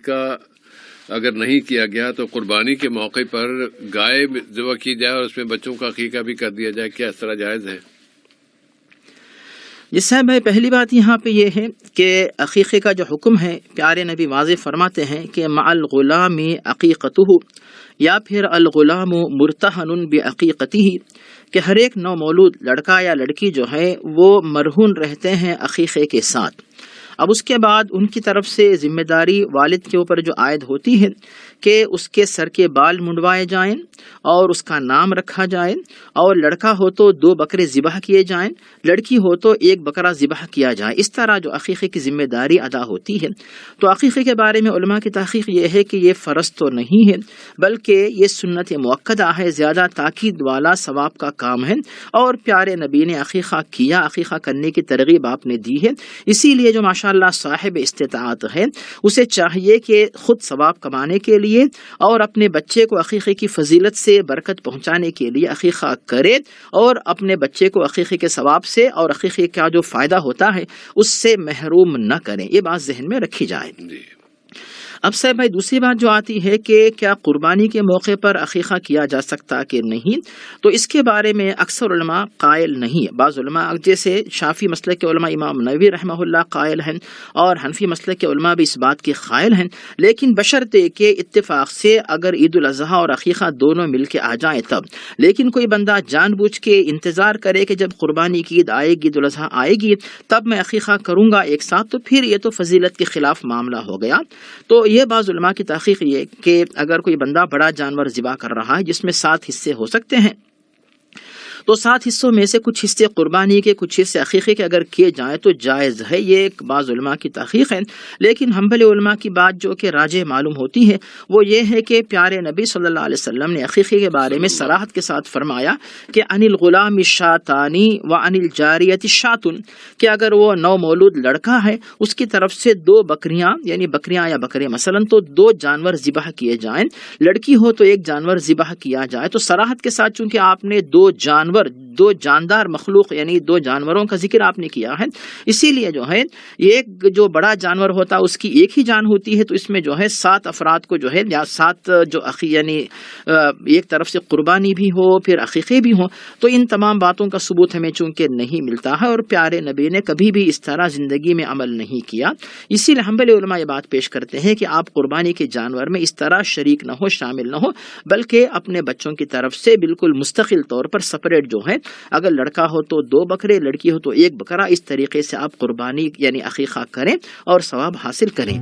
کا اگر نہیں کیا گیا تو قربانی کے موقع پر گائے ذبح کی جائے اور اس میں بچوں کا عقیقہ بھی کر دیا جائے، کیا اس طرح جائز ہے؟ جس سے بھائی پہلی بات یہاں پہ یہ ہے کہ عقیقے کا جو حکم ہے پیارے نبی واضح فرماتے ہیں کہ مع الغلام عقیقتہ، یا پھر الغلام مرتہن بعقیقتہ، کہ ہر ایک نو مولود لڑکا یا لڑکی جو ہے وہ مرہون رہتے ہیں عقیقے کے ساتھ۔ اب اس کے بعد ان کی طرف سے ذمہ داری والد کے اوپر جو عائد ہوتی ہے کہ اس کے سر کے بال منڈوائے جائیں اور اس کا نام رکھا جائے، اور لڑکا ہو تو 2 بکرے ذبح کیے جائیں، لڑکی ہو تو 1 بکرا ذبح کیا جائے۔ اس طرح جو عقیقے کی ذمہ داری ادا ہوتی ہے۔ تو عقیقے کے بارے میں علماء کی تحقیق یہ ہے کہ یہ فرض تو نہیں ہے بلکہ یہ سنت مؤکدہ ہے، زیادہ تاکید والا ثواب کا کام ہے، اور پیارے نبی نے عقیقہ کیا، عقیقہ کرنے کی ترغیب آپ نے دی ہے۔ اسی لیے جو ماشاءاللہ صاحب استطاعت ہے اسے چاہیے کہ خود ثواب کمانے کے لیے اور اپنے بچے کو عقیقے کی فضیلت سے برکت پہنچانے کے لیے عقیقہ کرے، اور اپنے بچے کو عقیقے کے ثواب سے اور عقیقے کا جو فائدہ ہوتا ہے اس سے محروم نہ کریں۔ یہ بات ذہن میں رکھی جائے۔ اب سے بھائی دوسری بات جو آتی ہے کہ کیا قربانی کے موقع پر عقیقہ کیا جا سکتا کہ نہیں، تو اس کے بارے میں اکثر علماء قائل نہیں ہے۔ بعض علماء جیسے شافعی مسلک کے علماء امام نووی رحمہ اللہ قائل ہیں، اور حنفی مسلک کے علماء بھی اس بات کے قائل ہیں، لیکن بشرطے کہ اتفاق سے اگر عید الاضحیٰ اور عقیقہ دونوں مل کے آ جائیں تب۔ لیکن کوئی بندہ جان بوجھ کے انتظار کرے کہ جب قربانی کی عید آئے گی، عید الاضحیٰ آئے گی تب میں عقیقہ کروں گا ایک ساتھ، تو پھر یہ تو فضیلت کے خلاف معاملہ ہو گیا۔ تو یہ بعض علماء کی تحقیق یہ کہ اگر کوئی بندہ بڑا جانور ذبح کر رہا ہے جس میں 7 حصے ہو سکتے ہیں، تو 7 حصوں میں سے کچھ حصے قربانی کے، کچھ حصے عقیقے کے اگر کیے جائیں تو جائز ہے۔ یہ ایک بعض علماء کی تحقیق ہے، لیکن حنبلی علماء کی بات جو کہ راجح معلوم ہوتی ہے وہ یہ ہے کہ پیارے نبی صلی اللہ علیہ وسلم نے عقیقے کے بارے میں صراحت کے ساتھ فرمایا کہ عن الغلام شاتان وعن الجاریۃ شات، کہ اگر وہ نو مولود لڑکا ہے اس کی طرف سے 2 بکریاں یعنی بکریاں یا بکرے مثلا تو 2 جانور ذبح کیے جائیں، لڑکی ہو تو 1 جانور ذبح کیا جائے۔ تو صراحت کے ساتھ چونکہ آپ نے 2 جاندار مخلوق یعنی 2 جانوروں کا ذکر آپ نے کیا ہے، اسی لیے جو ہے ایک جو بڑا جانور ہوتا ہے اس کی 1 ہی جان ہوتی ہے، تو اس میں جو ہے 7 افراد کو جو ہے یا 7 جو یعنی ایک طرف سے قربانی بھی ہو پھر عقیقے بھی ہوں، تو ان تمام باتوں کا ثبوت ہمیں چونکہ نہیں ملتا ہے، اور پیارے نبی نے کبھی بھی اس طرح زندگی میں عمل نہیں کیا۔ اسی لیے حنبلی علماء یہ بات پیش کرتے ہیں کہ آپ قربانی کے جانور میں اس طرح شریک نہ ہو، شامل نہ ہو، بلکہ اپنے بچوں کی طرف سے بالکل مستقل طور پر سپریٹ جو ہے، اگر لڑکا ہو تو 2 بکرے، لڑکی ہو تو 1 بکرا، اس طریقے سے آپ قربانی یعنی عقیقہ کریں اور ثواب حاصل کریں۔